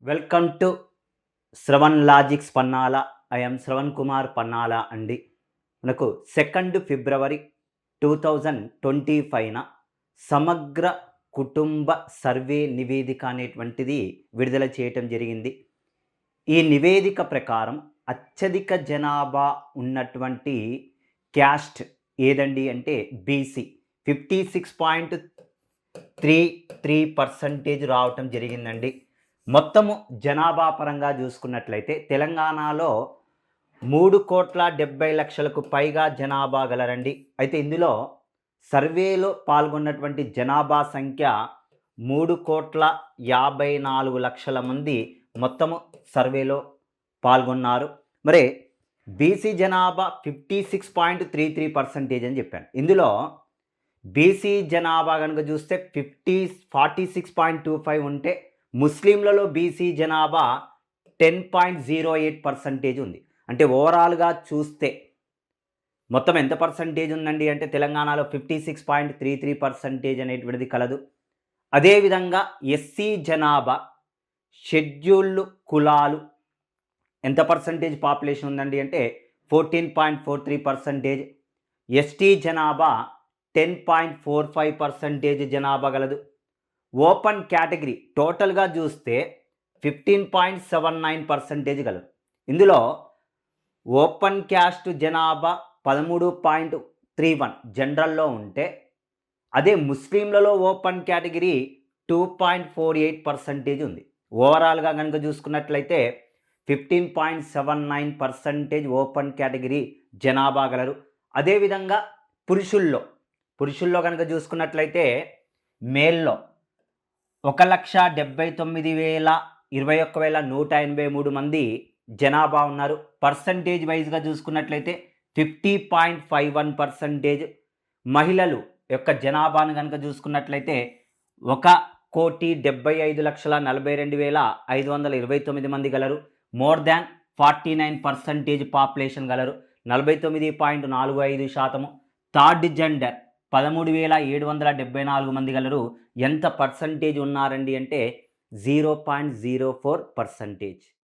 Welcome to Shravan logics Pannala. I ఎమ్ శ్రవణ్ కుమార్ పన్నాల అండి. మనకు 2 ఫిబ్రవరి 2025న సమగ్ర కుటుంబ సర్వే నివేదిక అనేటువంటిది విడుదల చేయటం జరిగింది. ఈ నివేదిక ప్రకారం అత్యధిక జనాభా ఉన్నటువంటి క్యాస్ట్ ఏదండి అంటే బీసీ 56.33% రావటం జరిగిందండి. మొత్తము జనాభా పరంగా చూసుకున్నట్లయితే తెలంగాణలో 3,70,00,000కు పైగా జనాభా గలరండి. అయితే ఇందులో సర్వేలో పాల్గొన్నటువంటి జనాభా సంఖ్య 3,54,00,000 మంది మొత్తము సర్వేలో పాల్గొన్నారు. మరి బీసీ జనాభా 56.33% అని చెప్పాను. ఇందులో బీసీ జనాభా కనుక చూస్తే 46.25 ఉంటే ముస్లింలలో బీసీ జనాభా 10.08% ఉంది. అంటే ఓవరాల్గా చూస్తే మొత్తం ఎంత పర్సంటేజ్ ఉందండి అంటే తెలంగాణలో 56.33% అనేటువంటిది కలదు. అదేవిధంగా ఎస్సీ జనాభా షెడ్యూల్డ్ కులాలు ఎంత పర్సంటేజ్ పాపులేషన్ ఉందండి అంటే 14.43%. ఎస్టీ జనాభా 10.45% జనాభా గలదు. ఓపెన్ కేటగిరీ టోటల్గా చూస్తే 15.79% గలదు. ఇందులో ఓపెన్ క్యాస్ట్ జనాభా 13.31 జనరల్లో ఉంటే అదే ముస్లింలలో ఓపెన్ కేటగిరీ 2.48% ఉంది. ఓవరాల్గా కనుక చూసుకున్నట్లయితే 15.79% ఓపెన్ కేటగిరీ జనాభా గలరు. అదేవిధంగా పురుషుల్లో కనుక చూసుకున్నట్లయితే మేల్లో 1,79,21,183 మంది జనాభా ఉన్నారు. పర్సంటేజ్ వైజ్గా చూసుకున్నట్లయితే 50.51%. మహిళలు యొక్క జనాభాను కనుక చూసుకున్నట్లయితే 1,75,42,529 మంది గలరు. మోర్ దాన్ 49% పాపులేషన్ గలరు, 49.45%. థర్డ్ జెండర్ 13,774 మంది గలరు. ఎంత పర్సంటేజ్ ఉన్నారండి అంటే 0.04%.